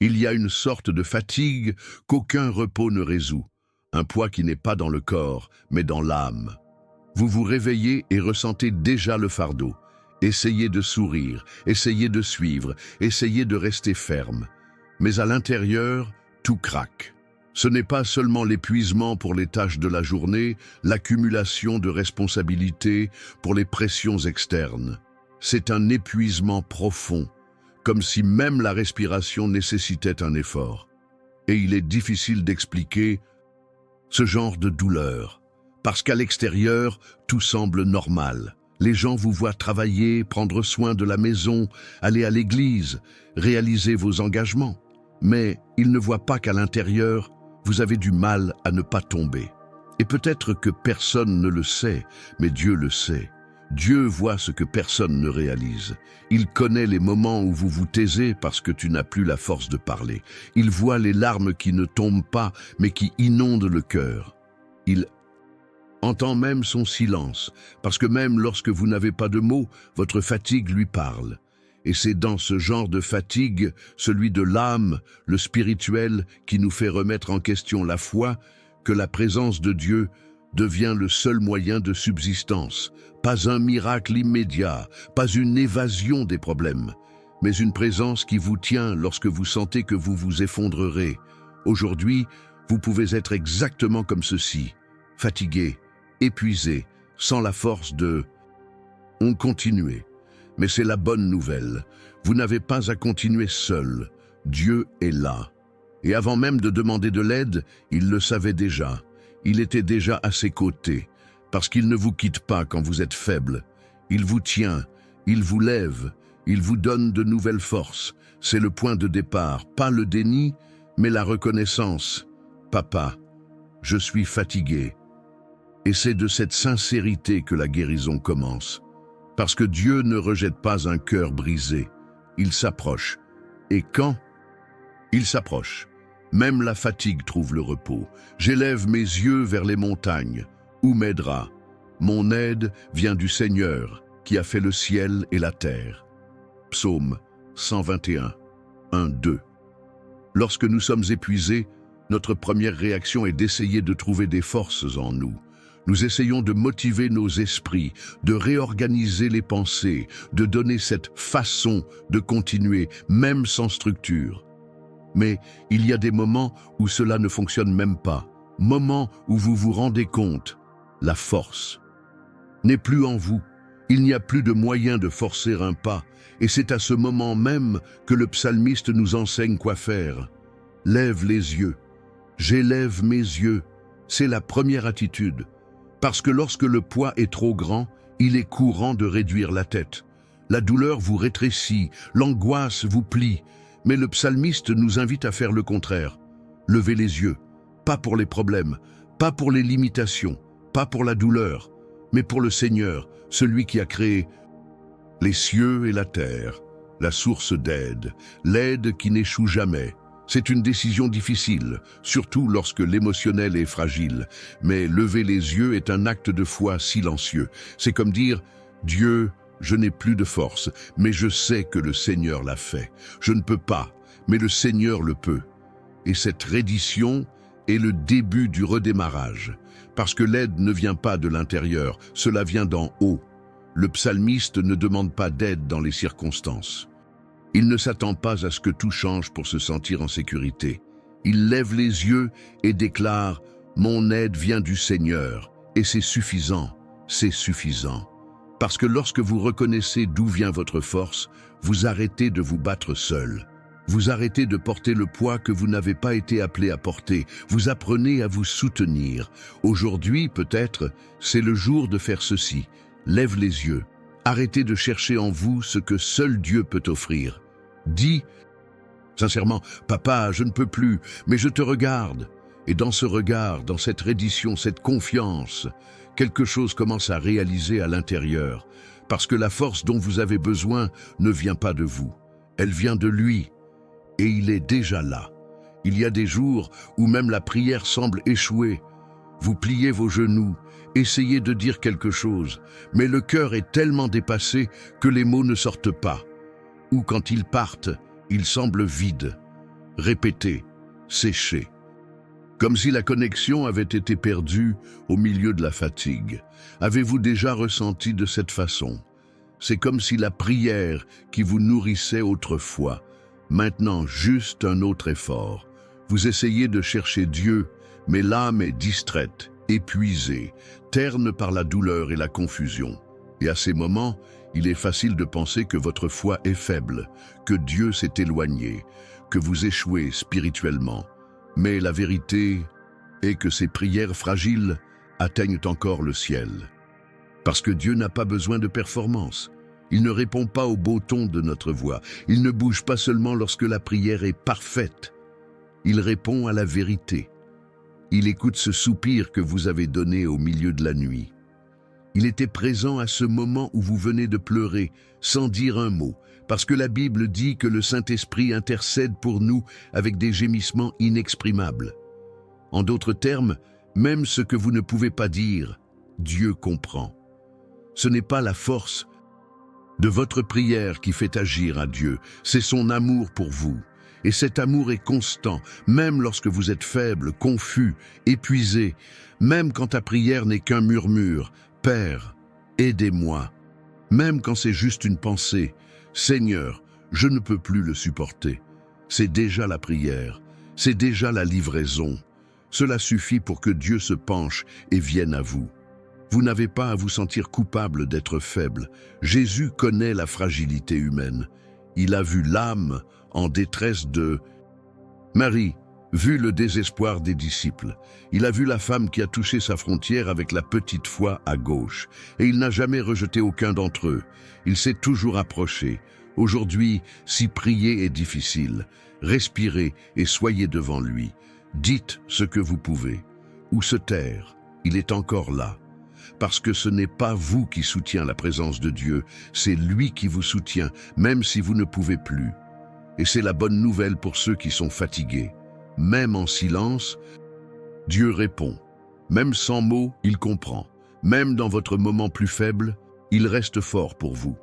Il y a une sorte de fatigue qu'aucun repos ne résout, un poids qui n'est pas dans le corps, mais dans l'âme. Vous vous réveillez et ressentez déjà le fardeau. Essayez de sourire, essayez de suivre, essayez de rester ferme. Mais à l'intérieur, tout craque. Ce n'est pas seulement l'épuisement pour les tâches de la journée, l'accumulation de responsabilités pour les pressions externes. C'est un épuisement profond, comme si même la respiration nécessitait un effort. Et il est difficile d'expliquer ce genre de douleur, parce qu'à l'extérieur, tout semble normal. Les gens vous voient travailler, prendre soin de la maison, aller à l'église, réaliser vos engagements. Mais ils ne voient pas qu'à l'intérieur, vous avez du mal à ne pas tomber. Et peut-être que personne ne le sait, mais Dieu le sait. Dieu voit ce que personne ne réalise. Il connaît les moments où vous vous taisez parce que tu n'as plus la force de parler. Il voit les larmes qui ne tombent pas, mais qui inondent le cœur. Il entend même son silence, parce que même lorsque vous n'avez pas de mots, votre fatigue lui parle. Et c'est dans ce genre de fatigue, celui de l'âme, le spirituel, qui nous fait remettre en question la foi, que la présence de Dieu devient le seul moyen de subsistance. Pas un miracle immédiat, pas une évasion des problèmes, mais une présence qui vous tient lorsque vous sentez que vous vous effondrerez. Aujourd'hui, vous pouvez être exactement comme ceci, fatigué, épuisé, sans la force de continuer. Mais c'est la bonne nouvelle. Vous n'avez pas à continuer seul. Dieu est là. Et avant même de demander de l'aide, il le savait déjà. Il était déjà à ses côtés, parce qu'il ne vous quitte pas quand vous êtes faible. Il vous tient, il vous lève, il vous donne de nouvelles forces. C'est le point de départ, pas le déni, mais la reconnaissance. Papa, je suis fatigué. Et c'est de cette sincérité que la guérison commence. Parce que Dieu ne rejette pas un cœur brisé. Il s'approche. Et quand il s'approche, même la fatigue trouve le repos. J'élève mes yeux vers les montagnes. Où m'aidera? Mon aide vient du Seigneur, qui a fait le ciel et la terre. Psaume 121, 1-2. Lorsque nous sommes épuisés, notre première réaction est d'essayer de trouver des forces en nous. Nous essayons de motiver nos esprits, de réorganiser les pensées, de donner cette façon de continuer, même sans structure. Mais il y a des moments où cela ne fonctionne même pas, moments où vous vous rendez compte, la force n'est plus en vous. Il n'y a plus de moyen de forcer un pas, et c'est à ce moment même que le psalmiste nous enseigne quoi faire. Lève les yeux. J'élève mes yeux. C'est la première attitude. Parce que lorsque le poids est trop grand, il est courant de réduire la tête. La douleur vous rétrécit, l'angoisse vous plie, mais le psalmiste nous invite à faire le contraire. Levez les yeux, pas pour les problèmes, pas pour les limitations, pas pour la douleur, mais pour le Seigneur, celui qui a créé les cieux et la terre, la source d'aide, l'aide qui n'échoue jamais. C'est une décision difficile, surtout lorsque l'émotionnel est fragile, mais lever les yeux est un acte de foi silencieux. C'est comme dire « Dieu, je n'ai plus de force, mais je sais que le Seigneur l'a fait. Je ne peux pas, mais le Seigneur le peut. » Et cette reddition est le début du redémarrage, parce que l'aide ne vient pas de l'intérieur, cela vient d'en haut. Le psalmiste ne demande pas d'aide dans les circonstances. Il ne s'attend pas à ce que tout change pour se sentir en sécurité. Il lève les yeux et déclare « Mon aide vient du Seigneur » et c'est suffisant, c'est suffisant. Parce que lorsque vous reconnaissez d'où vient votre force, vous arrêtez de vous battre seul. Vous arrêtez de porter le poids que vous n'avez pas été appelé à porter. Vous apprenez à vous soutenir. Aujourd'hui, peut-être, c'est le jour de faire ceci. Lève les yeux. Arrêtez de chercher en vous ce que seul Dieu peut offrir. Dis, sincèrement, « Papa, je ne peux plus, mais je te regarde. » Et dans ce regard, dans cette reddition, cette confiance, quelque chose commence à réaliser à l'intérieur. Parce que la force dont vous avez besoin ne vient pas de vous. Elle vient de lui. Et il est déjà là. Il y a des jours où même la prière semble échouer. Vous pliez vos genoux, essayez de dire quelque chose, mais le cœur est tellement dépassé que les mots ne sortent pas. Ou quand ils partent, ils semblent vides. répété, séché. Comme si la connexion avait été perdue au milieu de la fatigue. Avez-vous déjà ressenti de cette façon? C'est comme si la prière qui vous nourrissait autrefois, maintenant juste un autre effort. Vous essayez de chercher Dieu, mais l'âme est distraite, épuisée, terne par la douleur et la confusion. Et à ces moments, il est facile de penser que votre foi est faible, que Dieu s'est éloigné, que vous échouez spirituellement. Mais la vérité est que ces prières fragiles atteignent encore le ciel. Parce que Dieu n'a pas besoin de performance. Il ne répond pas au beau ton de notre voix. Il ne bouge pas seulement lorsque la prière est parfaite. Il répond à la vérité. Il écoute ce soupir que vous avez donné au milieu de la nuit. Il était présent à ce moment où vous venez de pleurer, sans dire un mot, parce que la Bible dit que le Saint-Esprit intercède pour nous avec des gémissements inexprimables. En d'autres termes, même ce que vous ne pouvez pas dire, Dieu comprend. Ce n'est pas la force de votre prière qui fait agir à Dieu, c'est son amour pour vous. Et cet amour est constant, même lorsque vous êtes faible, confus, épuisé, même quand ta prière n'est qu'un murmure. « Père, aidez-moi » même quand c'est juste une pensée. « Seigneur, je ne peux plus le supporter ». C'est déjà la prière, c'est déjà la livraison. Cela suffit pour que Dieu se penche et vienne à vous. Vous n'avez pas à vous sentir coupable d'être faible. Jésus connaît la fragilité humaine. Il a vu l'âme en détresse de Marie, vu le désespoir des disciples. Il a vu la femme qui a touché sa frontière avec la petite foi à gauche. Et il n'a jamais rejeté aucun d'entre eux. Il s'est toujours approché. Aujourd'hui, si prier est difficile, respirez et soyez devant lui. Dites ce que vous pouvez. Ou se taire, il est encore là. Parce que ce n'est pas vous qui soutient la présence de Dieu, c'est lui qui vous soutient, même si vous ne pouvez plus. Et c'est la bonne nouvelle pour ceux qui sont fatigués. Même en silence, Dieu répond. Même sans mots, il comprend. Même dans votre moment plus faible, il reste fort pour vous.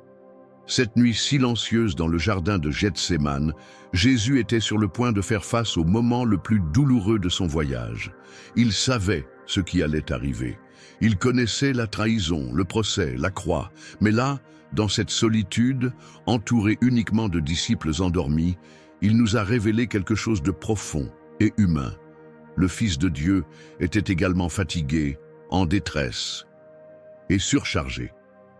Cette nuit silencieuse dans le jardin de Gethsémane, Jésus était sur le point de faire face au moment le plus douloureux de son voyage. Il savait ce qui allait arriver. Il connaissait la trahison, le procès, la croix. Mais là, dans cette solitude, entouré uniquement de disciples endormis, il nous a révélé quelque chose de profond et humain. Le Fils de Dieu était également fatigué, en détresse et surchargé.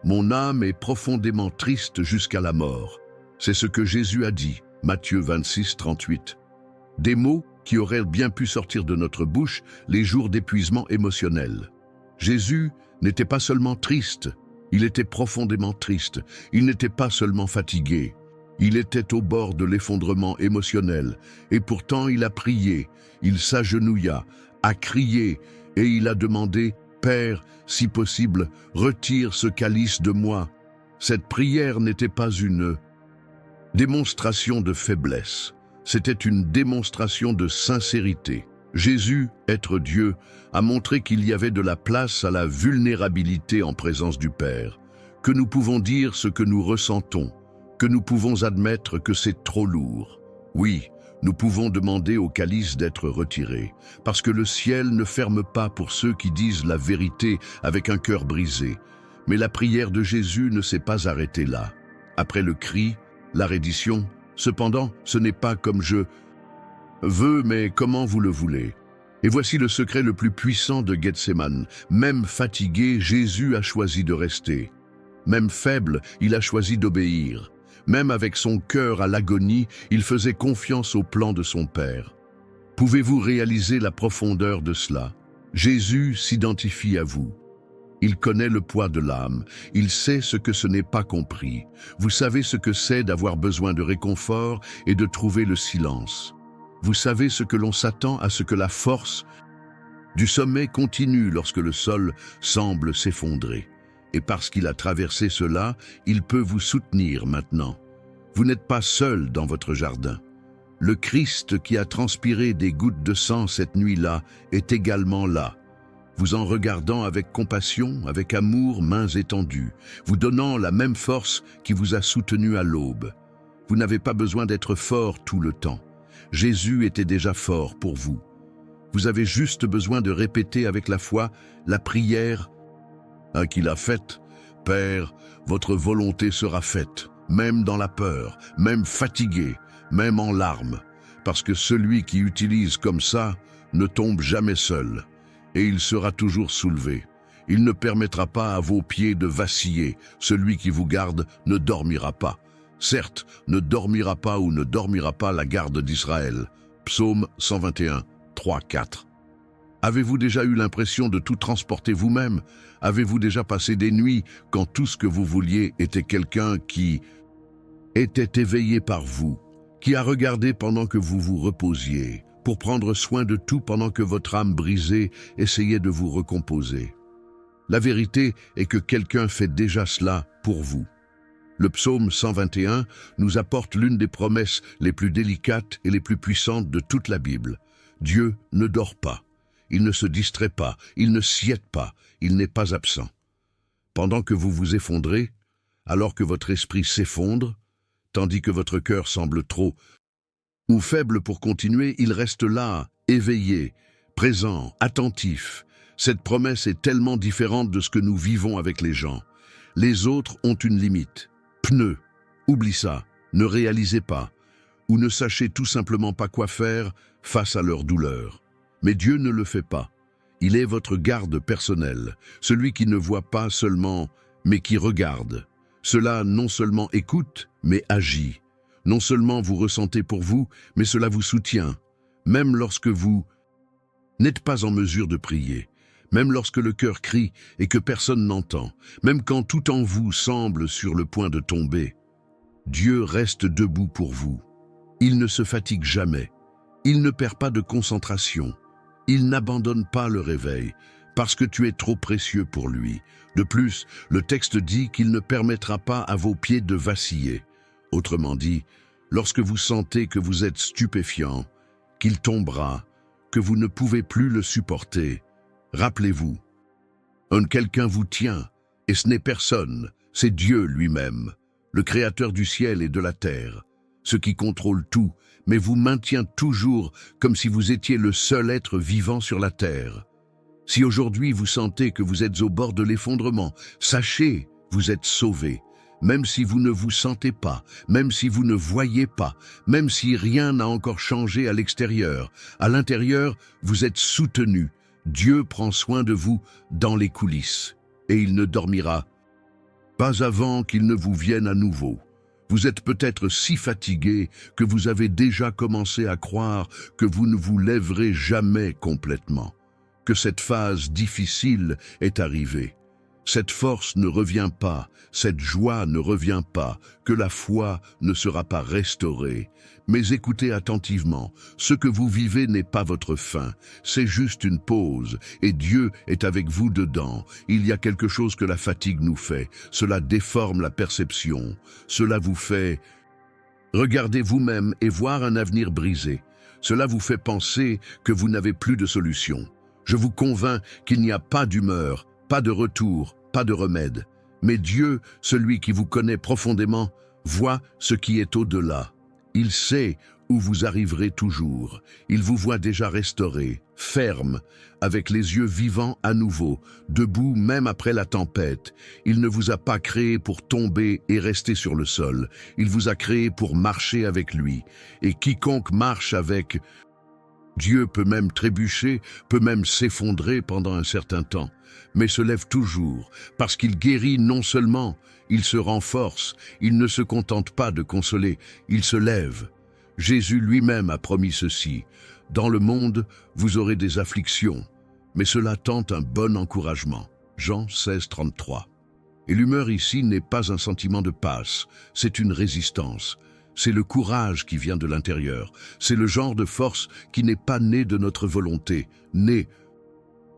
« Mon âme est profondément triste jusqu'à la mort ». C'est ce que Jésus a dit, Matthieu 26, 38. Des mots qui auraient bien pu sortir de notre bouche les jours d'épuisement émotionnel. Jésus n'était pas seulement triste, il était profondément triste. Il n'était pas seulement fatigué, il était au bord de l'effondrement émotionnel. Et pourtant il a prié, il s'agenouilla, a crié et il a demandé « Père, si possible, retire ce calice de moi ». Cette prière n'était pas une démonstration de faiblesse, c'était une démonstration de sincérité. Jésus, être Dieu, a montré qu'il y avait de la place à la vulnérabilité en présence du Père, que nous pouvons dire ce que nous ressentons, que nous pouvons admettre que c'est trop lourd. Oui, nous pouvons demander au calice d'être retiré, parce que le ciel ne ferme pas pour ceux qui disent la vérité avec un cœur brisé. Mais la prière de Jésus ne s'est pas arrêtée là. Après le cri, la reddition, cependant, ce n'est pas comme je veux, mais comment vous le voulez. Et voici le secret le plus puissant de Gethsémane. Même fatigué, Jésus a choisi de rester. Même faible, il a choisi d'obéir. Même avec son cœur à l'agonie, il faisait confiance au plan de son Père. Pouvez-vous réaliser la profondeur de cela? Jésus s'identifie à vous. Il connaît le poids de l'âme. Il sait ce que ce n'est pas compris. Vous savez ce que c'est d'avoir besoin de réconfort et de trouver le silence. Vous savez ce que l'on s'attend à ce que la force du sommet continue lorsque le sol semble s'effondrer. Et parce qu'il a traversé cela, il peut vous soutenir maintenant. Vous n'êtes pas seul dans votre jardin. Le Christ qui a transpiré des gouttes de sang cette nuit-là est également là, vous en regardant avec compassion, avec amour, mains étendues, vous donnant la même force qui vous a soutenu à l'aube. Vous n'avez pas besoin d'être fort tout le temps. Jésus était déjà fort pour vous. Vous avez juste besoin de répéter avec la foi la prière qu'il a faite. Père, votre volonté sera faite, même dans la peur, même fatigué, même en larmes, parce que celui qui utilise comme ça ne tombe jamais seul, et il sera toujours soulevé. Il ne permettra pas à vos pieds de vaciller. Celui qui vous garde ne dormira pas. Certes, ne dormira pas ou ne dormira pas la garde d'Israël. Psaume 121, 3, 4. Avez-vous déjà eu l'impression de tout transporter vous-même? Avez-vous déjà passé des nuits quand tout ce que vous vouliez était quelqu'un qui était éveillé par vous, qui a regardé pendant que vous vous reposiez, pour prendre soin de tout pendant que votre âme brisée essayait de vous recomposer? La vérité est que quelqu'un fait déjà cela pour vous. Le psaume 121 nous apporte l'une des promesses les plus délicates et les plus puissantes de toute la Bible. Dieu ne dort pas, il ne se distrait pas, il ne siète pas, il n'est pas absent. Pendant que vous vous effondrez, alors que votre esprit s'effondre, tandis que votre cœur semble trop ou faible pour continuer, il reste là, éveillé, présent, attentif. Cette promesse est tellement différente de ce que nous vivons avec les gens. Les autres ont une limite. Pneus, oublie ça, ne réalisez pas, ou ne sachez tout simplement pas quoi faire face à leur douleur. Mais Dieu ne le fait pas. Il est votre garde personnel, celui qui ne voit pas seulement, mais qui regarde. Cela non seulement écoute, mais agit. Non seulement vous ressentez pour vous, mais cela vous soutient, même lorsque vous n'êtes pas en mesure de prier. Même lorsque le cœur crie et que personne n'entend, même quand tout en vous semble sur le point de tomber, Dieu reste debout pour vous. Il ne se fatigue jamais, il ne perd pas de concentration, il n'abandonne pas le réveil, parce que tu es trop précieux pour lui. De plus, le texte dit qu'il ne permettra pas à vos pieds de vaciller. Autrement dit, lorsque vous sentez que vous êtes stupéfiant, qu'il tombera, que vous ne pouvez plus le supporter, rappelez-vous, quelqu'un vous tient, et ce n'est personne, c'est Dieu lui-même, le Créateur du ciel et de la terre, ce qui contrôle tout, mais vous maintient toujours comme si vous étiez le seul être vivant sur la terre. Si aujourd'hui vous sentez que vous êtes au bord de l'effondrement, sachez, vous êtes sauvés. Même si vous ne vous sentez pas, même si vous ne voyez pas, même si rien n'a encore changé à l'extérieur, à l'intérieur, vous êtes soutenus. Dieu prend soin de vous dans les coulisses, et il ne dormira pas avant qu'il ne vous vienne à nouveau. Vous êtes peut-être si fatigué que vous avez déjà commencé à croire que vous ne vous lèverez jamais complètement, que cette phase difficile est arrivée. Cette force ne revient pas, cette joie ne revient pas, que la foi ne sera pas restaurée. Mais écoutez attentivement, ce que vous vivez n'est pas votre fin, c'est juste une pause, et Dieu est avec vous dedans. Il y a quelque chose que la fatigue nous fait, cela déforme la perception, cela vous fait regarder vous-même et voir un avenir brisé. Cela vous fait penser que vous n'avez plus de solution. Je vous convainc qu'il n'y a pas d'humeur, pas de retour, pas de remède. Mais Dieu, celui qui vous connaît profondément, voit ce qui est au-delà. Il sait où vous arriverez toujours. Il vous voit déjà restauré, ferme, avec les yeux vivants à nouveau, debout même après la tempête. Il ne vous a pas créé pour tomber et rester sur le sol. Il vous a créé pour marcher avec lui. Et quiconque marche avec Dieu peut même trébucher, peut même s'effondrer pendant un certain temps, mais se lève toujours, parce qu'il guérit non seulement, il se renforce, il ne se contente pas de consoler, il se lève. Jésus lui-même a promis ceci, « Dans le monde, vous aurez des afflictions, mais cela tente un bon encouragement. » Jean 16, 33. Et l'humeur ici n'est pas un sentiment de passe, c'est une résistance. C'est le courage qui vient de l'intérieur. C'est le genre de force qui n'est pas né de notre volonté, né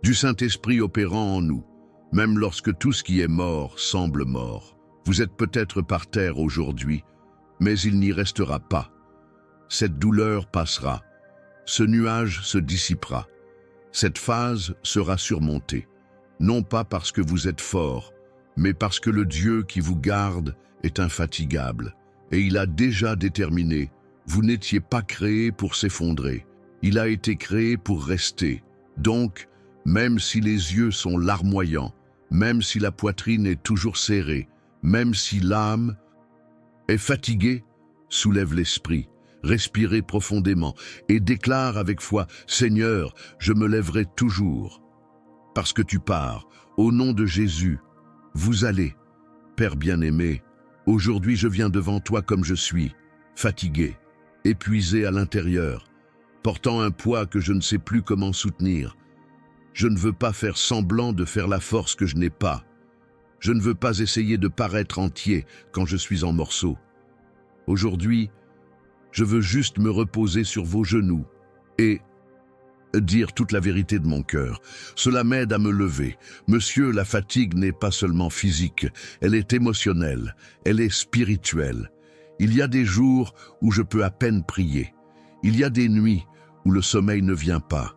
du Saint-Esprit opérant en nous, même lorsque tout ce qui est mort semble mort. Vous êtes peut-être par terre aujourd'hui, mais il n'y restera pas. Cette douleur passera. Ce nuage se dissipera. Cette phase sera surmontée, non pas parce que vous êtes fort, mais parce que le Dieu qui vous garde est infatigable. Et il a déjà déterminé Vous n'étiez pas créé pour s'effondrer. Il a été créé pour rester. Donc, même si les yeux sont larmoyants, même si la poitrine est toujours serrée, même si l'âme est fatiguée, soulève l'esprit, respirez profondément et déclare avec foi, « Seigneur, je me lèverai toujours. » Parce que tu pars, au nom de Jésus, vous allez. Père bien-aimé, aujourd'hui je viens devant toi comme je suis, fatigué, épuisé à l'intérieur, portant un poids que je ne sais plus comment soutenir. Je ne veux pas faire semblant de faire la force que je n'ai pas. Je ne veux pas essayer de paraître entier quand je suis en morceaux. Aujourd'hui, je veux juste me reposer sur vos genoux et dire toute la vérité de mon cœur. Cela m'aide à me lever. Monsieur, la fatigue n'est pas seulement physique, elle est émotionnelle, elle est spirituelle. Il y a des jours où je peux à peine prier. Il y a des nuits où le sommeil ne vient pas.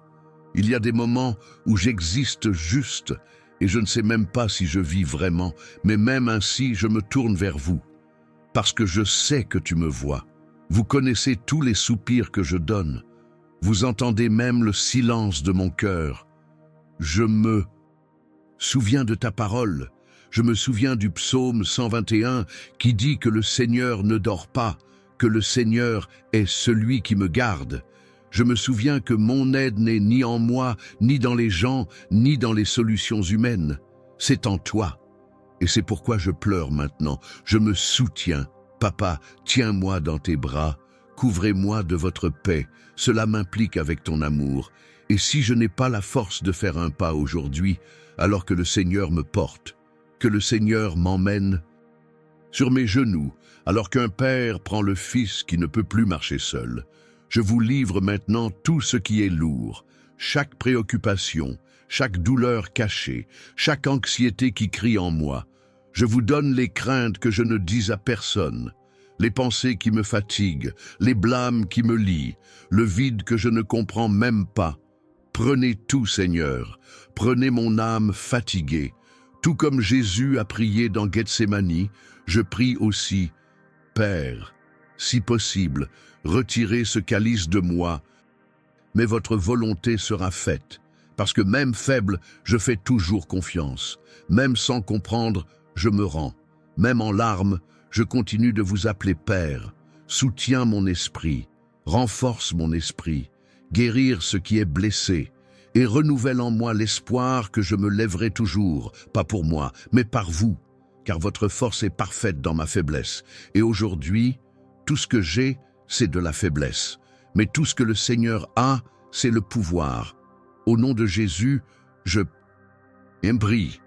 Il y a des moments où j'existe juste et je ne sais même pas si je vis vraiment, mais même ainsi, je me tourne vers vous. Parce que je sais que tu me vois. Vous connaissez tous les soupirs que je donne. Vous entendez même le silence de mon cœur. Je me souviens de ta parole. Je me souviens du psaume 121 qui dit que le Seigneur ne dort pas, que le Seigneur est celui qui me garde. Je me souviens que mon aide n'est ni en moi, ni dans les gens, ni dans les solutions humaines. C'est en toi. Et c'est pourquoi je pleure maintenant. Je me soutiens. Papa, tiens-moi dans tes bras. Couvrez-moi de votre paix. Cela m'implique avec ton amour. Et si je n'ai pas la force de faire un pas aujourd'hui, alors que le Seigneur me porte, que le Seigneur m'emmène sur mes genoux, alors qu'un père prend le fils qui ne peut plus marcher seul, je vous livre maintenant tout ce qui est lourd, chaque préoccupation, chaque douleur cachée, chaque anxiété qui crie en moi. Je vous donne les craintes que je ne dis à personne, les pensées qui me fatiguent, les blâmes qui me lient, le vide que je ne comprends même pas. Prenez tout, Seigneur, prenez mon âme fatiguée. Tout comme Jésus a prié dans Gethsémani, je prie aussi, Père, si possible, retirez ce calice de moi, mais votre volonté sera faite, parce que même faible, je fais toujours confiance. Même sans comprendre, je me rends. Même en larmes, je continue de vous appeler Père. Soutiens mon esprit, renforce mon esprit, guérir ce qui est blessé, et renouvelle en moi l'espoir que je me lèverai toujours, pas pour moi, mais par vous, car votre force est parfaite dans ma faiblesse. Et aujourd'hui, tout ce que j'ai, c'est de la faiblesse. Mais tout ce que le Seigneur a, c'est le pouvoir. Au nom de Jésus, je prie,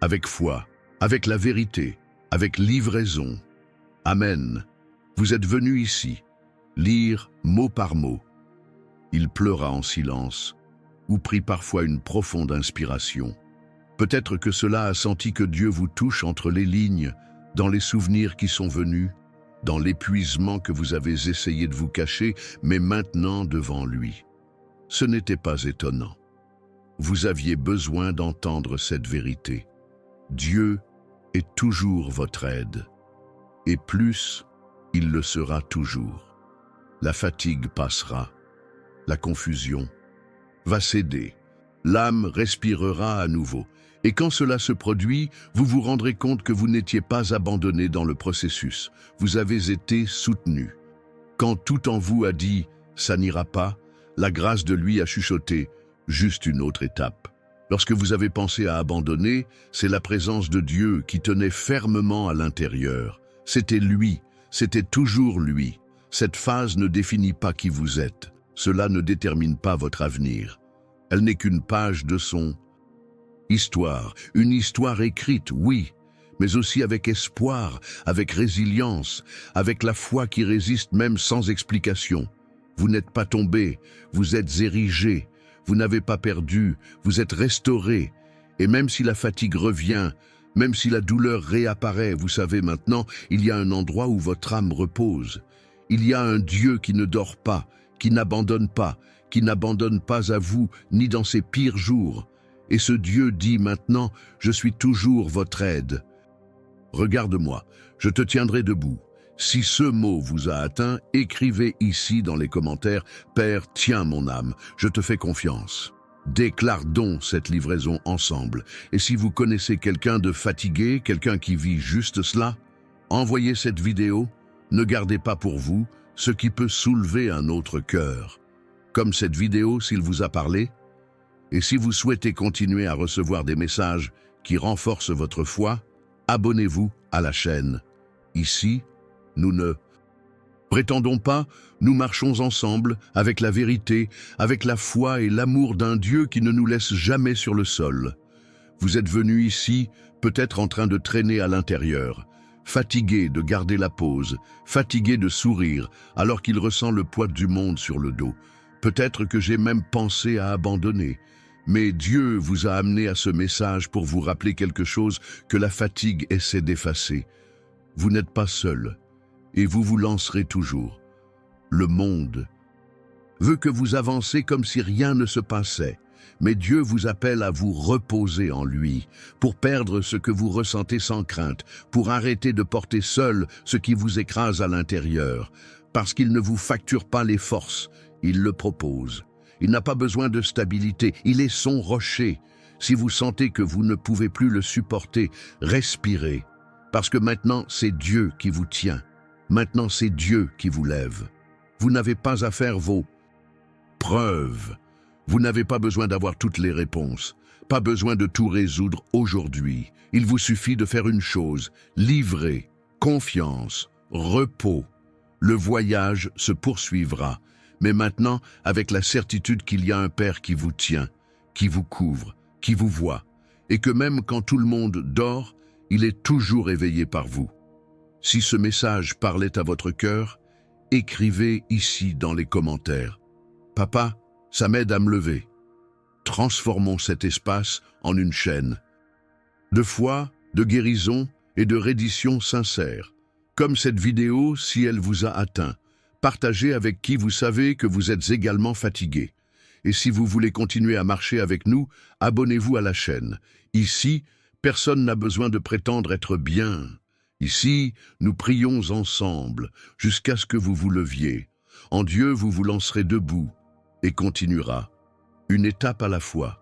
avec foi, avec la vérité, avec livraison. Amen. Vous êtes venu ici, lire mot par mot. Il pleura en silence, ou prit parfois une profonde inspiration. Peut-être que cela a senti que Dieu vous touche entre les lignes, dans les souvenirs qui sont venus, dans l'épuisement que vous avez essayé de vous cacher, mais maintenant devant lui. Ce n'était pas étonnant. Vous aviez besoin d'entendre cette vérité. Dieu est toujours votre aide, et plus, il le sera toujours. La fatigue passera, la confusion va céder, l'âme respirera à nouveau. Et quand cela se produit, vous vous rendrez compte que vous n'étiez pas abandonné dans le processus. Vous avez été soutenu. Quand tout en vous a dit « ça n'ira pas », la grâce de lui a chuchoté « juste une autre étape ». Lorsque vous avez pensé à abandonner, c'est la présence de Dieu qui tenait fermement à l'intérieur. C'était lui, c'était toujours lui. Cette phase ne définit pas qui vous êtes. Cela ne détermine pas votre avenir. Elle n'est qu'une page de son histoire, une histoire écrite, oui, mais aussi avec espoir, avec résilience, avec la foi qui résiste même sans explication. Vous n'êtes pas tombé, vous êtes érigé, vous n'avez pas perdu, vous êtes restauré. Et même si la fatigue revient, même si la douleur réapparaît, vous savez maintenant, il y a un endroit où votre âme repose. Il y a un Dieu qui ne dort pas, qui n'abandonne pas à vous, ni dans ses pires jours. Et ce Dieu dit maintenant, je suis toujours votre aide. Regarde-moi, je te tiendrai debout. Si ce mot vous a atteint, écrivez ici dans les commentaires « Père, tiens mon âme, je te fais confiance ». Déclarons cette livraison ensemble. Et si vous connaissez quelqu'un de fatigué, quelqu'un qui vit juste cela, envoyez cette vidéo. Ne gardez pas pour vous ce qui peut soulever un autre cœur. Comme cette vidéo s'il vous a parlé. Et si vous souhaitez continuer à recevoir des messages qui renforcent votre foi, abonnez-vous à la chaîne. Ici, nous ne prétendons pas, nous marchons ensemble avec la vérité, avec la foi et l'amour d'un Dieu qui ne nous laisse jamais sur le sol. Vous êtes venus ici, peut-être en train de traîner à l'intérieur, fatigué de garder la pose, fatigué de sourire alors qu'il ressent le poids du monde sur le dos. Peut-être que j'ai même pensé à abandonner. Mais Dieu vous a amené à ce message pour vous rappeler quelque chose que la fatigue essaie d'effacer. Vous n'êtes pas seul. Et vous vous lancerez toujours. Le monde veut que vous avancez comme si rien ne se passait, mais Dieu vous appelle à vous reposer en lui, pour perdre ce que vous ressentez sans crainte, pour arrêter de porter seul ce qui vous écrase à l'intérieur, parce qu'il ne vous facture pas les forces, il le propose. Il n'a pas besoin de stabilité, il est son rocher. Si vous sentez que vous ne pouvez plus le supporter, respirez, parce que maintenant c'est Dieu qui vous tient. Maintenant, c'est Dieu qui vous lève. Vous n'avez pas à faire vos preuves. Vous n'avez pas besoin d'avoir toutes les réponses. Pas besoin de tout résoudre aujourd'hui. Il vous suffit de faire une chose, livrer, confiance, repos. Le voyage se poursuivra, mais maintenant avec la certitude qu'il y a un Père qui vous tient, qui vous couvre, qui vous voit, et que même quand tout le monde dort, il est toujours éveillé par vous. Si ce message parlait à votre cœur, écrivez ici dans les commentaires. Papa, ça m'aide à me lever. Transformons cet espace en une chaîne de foi, de guérison et de reddition sincère. Comme cette vidéo, si elle vous a atteint, partagez avec qui vous savez que vous êtes également fatigué. Et si vous voulez continuer à marcher avec nous, abonnez-vous à la chaîne. Ici, personne n'a besoin de prétendre être bien. Ici, nous prions ensemble jusqu'à ce que vous vous leviez. En Dieu, vous vous lancerez debout et continuera, une étape à la fois.